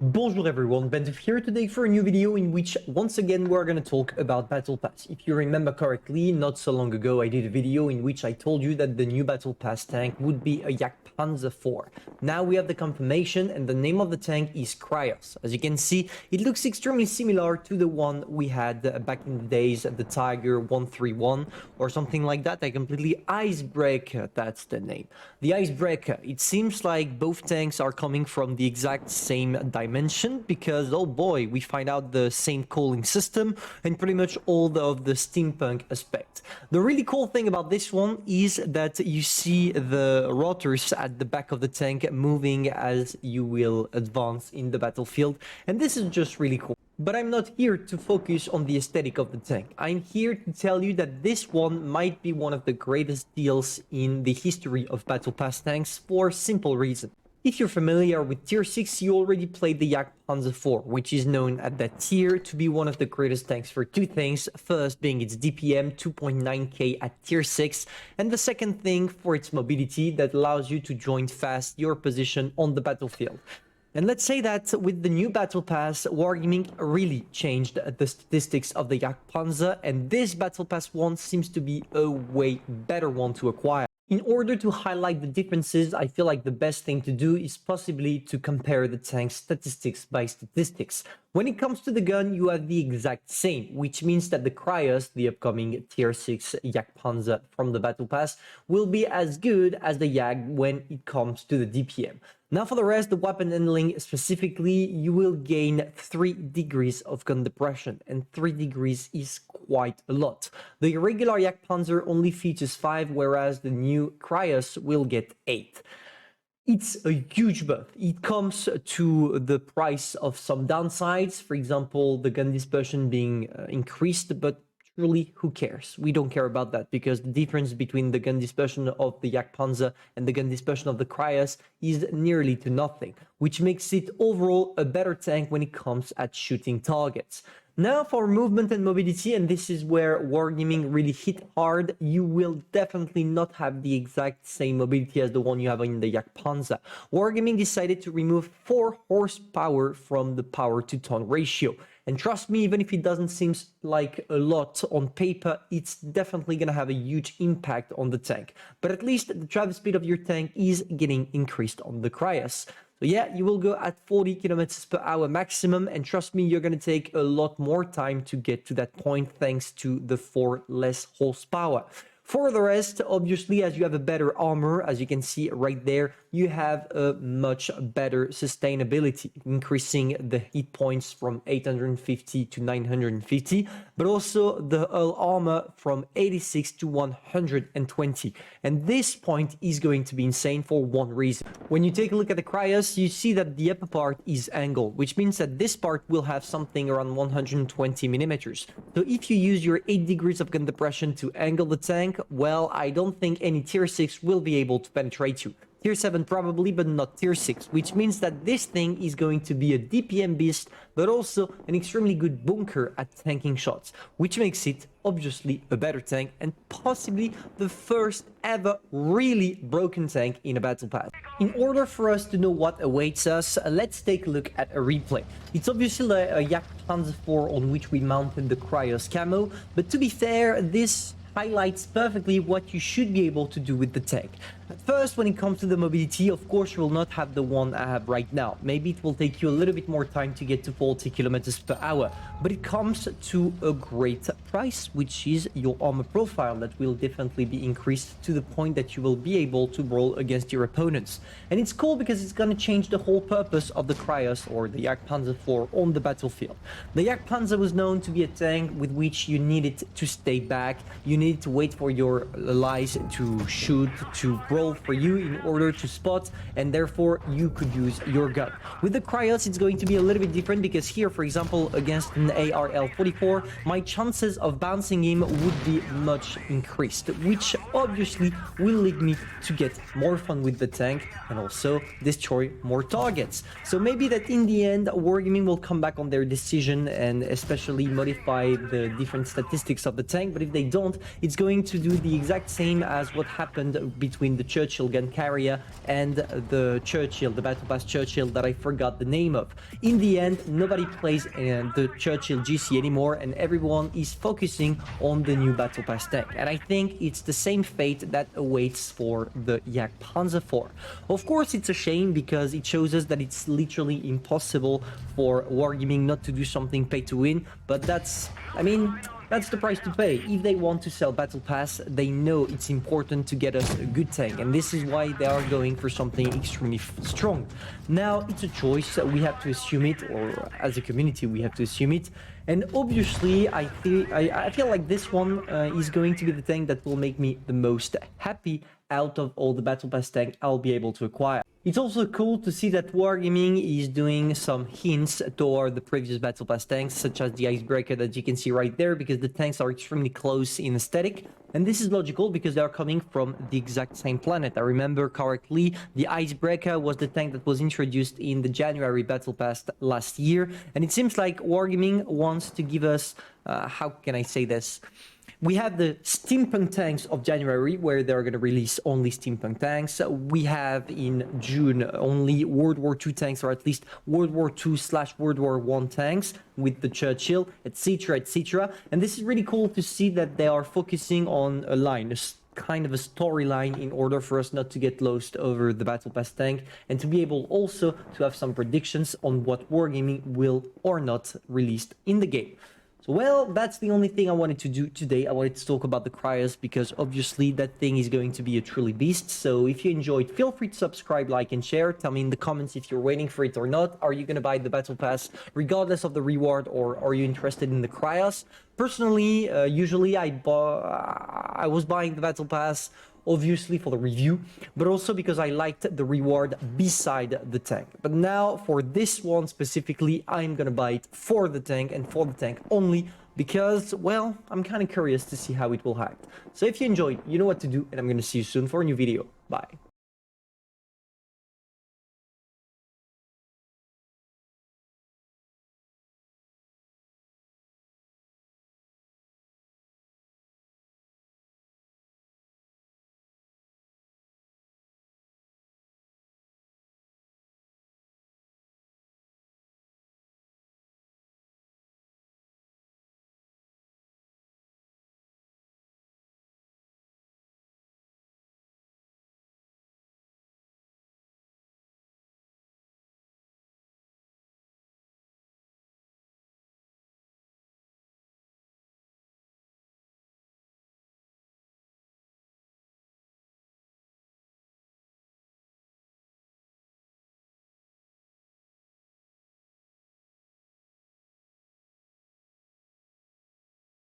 Bonjour everyone, Pantoufleee here today for a new video in which once again we're going to talk about Battle Pass. If you remember correctly, not so long ago I did a video in which I told you that the new Battle Pass tank would be a Yak Panzer IV. Now we have the confirmation and the name of the tank is Cryos. As you can see, it looks extremely similar to the one we had back in the days, the Tiger 131 or something like that. I completely icebreaker, that's the name. The icebreaker, it seems like both tanks are coming from the exact same dimension because, oh boy, we find out the same cooling system and pretty much all of the steampunk aspect. The really cool thing about this one is that you see the rotors at the back of the tank moving as you will advance in the battlefield, and this is just really cool. But I'm not here to focus on the aesthetic of the tank. I'm here to tell you that this one might be one of the greatest deals in the history of Battle Pass tanks for a simple reason. If you're familiar with Tier 6, you already played the Yak Panzer IV, which is known at that tier to be one of the greatest tanks for two things. First being its DPM 2.9k at Tier 6, and the second thing for its mobility that allows you to join fast your position on the battlefield. And let's say that with the new Battle Pass, Wargaming really changed the statistics of the Yak Panzer, and this Battle Pass one seems to be a way better one to acquire. In order to highlight the differences, I feel like the best thing to do is possibly to compare the tank's statistics by statistics. When it comes to the gun, you have the exact same, which means that the Cryos, the upcoming Tier 6 Yak Panzer from the Battle Pass, will be as good as the Yak when it comes to the DPM. Now for the rest, the weapon handling specifically, you will gain 3 degrees of gun depression, and 3 degrees is quite a lot. The regular Yak Panzer only features 5, whereas the new Cryos will get 8. It's a huge buff. It comes to the price of some downsides, for example, the gun dispersion being increased, but truly, who cares? We don't care about that because the difference between the gun dispersion of the Yak Panzer and the gun dispersion of the Cryos is nearly to nothing, which makes it overall a better tank when it comes at shooting targets. Now for movement and mobility, and this is where Wargaming really hit hard, you will definitely not have the exact same mobility as the one you have in the Yak Panzer. Wargaming decided to remove 4 horsepower from the power to ton ratio. And trust me, even if it doesn't seem like a lot on paper, it's definitely going to have a huge impact on the tank. But at least the travel speed of your tank is getting increased on the Cryos. So yeah, you will go at 40 kilometers per hour maximum, and trust me, you're going to take a lot more time to get to that point thanks to the 4 less horsepower. For the rest, obviously, as you have a better armor, as you can see right there, you have a much better sustainability, increasing the hit points from 850 to 950, but also the hull armor from 86 to 120. And this point is going to be insane for one reason. When you take a look at the Cryos, you see that the upper part is angled, which means that this part will have something around 120 millimeters. So if you use your 8 degrees of gun depression to angle the tank, well, I don't think any Tier 6 will be able to penetrate you. Tier 7 probably, but not Tier 6, which means that this thing is going to be a DPM beast, but also an extremely good bunker at tanking shots, which makes it obviously a better tank and possibly the first ever really broken tank in a Battle Pass. In order for us to know what awaits us, let's take a look at a replay. It's obviously a Yak Panzer IV on which we mounted the Cryos camo, but to be fair, this highlights perfectly what you should be able to do with the tank. At first, when it comes to the mobility, of course, you will not have the one I have right now. Maybe it will take you a little bit more time to get to 40 kilometers per hour, but it comes to a great price, which is your armor profile that will definitely be increased to the point that you will be able to roll against your opponents. And it's cool because it's going to change the whole purpose of the Cryos or the Yak Panzer IV on the battlefield. The Yak Panzer was known to be a tank with which you needed to stay back, you needed to wait for your allies to shoot, to roll for you in order to spot, and therefore you could use your gun. With the Cryos, it's going to be a little bit different because here, for example, against an ARL-44, my chances of bouncing him would be much increased, which obviously will lead me to get more fun with the tank and also destroy more targets. So maybe that in the end, Wargaming will come back on their decision and especially modify the different statistics of the tank, but if they don't, it's going to do the exact same as what happened between the Churchill gun carrier and the Churchill, the Battle Pass Churchill that I forgot the name of. In the end, nobody plays the Churchill GC anymore, and everyone is focusing on the new Battle Pass tank. And I think it's the same fate that awaits for the Yak Panzer IV. Of course, it's a shame because it shows us that it's literally impossible for Wargaming not to do something pay to win, but that's the price to pay. If they want to sell Battle Pass, they know it's important to get us a good tank, and this is why they are going for something extremely strong. Now, it's a choice. We have to assume it, or as a community, we have to assume it. And obviously, I feel like this one is going to be the tank that will make me the most happy out of all the Battle Pass tank I'll be able to acquire. It's also cool to see that Wargaming is doing some hints toward the previous Battle Pass tanks, such as the Icebreaker that you can see right there, because the tanks are extremely close in aesthetic. And this is logical because they are coming from the exact same planet. I remember correctly, the Icebreaker was the tank that was introduced in the January Battle Pass last year. And it seems like Wargaming wants to give us, how can I say this? We have the steampunk tanks of January, where they're going to release only steampunk tanks. We have in June only World War II tanks, or at least World War II/World War I tanks with the Churchill, etc., etc. And this is really cool to see that they are focusing on a line, kind of a storyline, in order for us not to get lost over the Battle Pass tank, and to be able also to have some predictions on what Wargaming will or not release in the game. So, well, that's the only thing I wanted to do today. I wanted to talk about the Cryos because obviously that thing is going to be a truly beast. So if you enjoyed, feel free to subscribe, like, and share. Tell me in the comments if you're waiting for it or not. Are you going to buy the Battle Pass regardless of the reward, or are you interested in the Cryos? Personally, usually I was buying the Battle Pass obviously for the review, but also because I liked the reward beside the tank. But now for this one specifically, I'm gonna buy it for the tank, and for the tank only, because, well, I'm kind of curious to see how it will act. So if you enjoyed, you know what to do, and I'm gonna see you soon for a new video. Bye.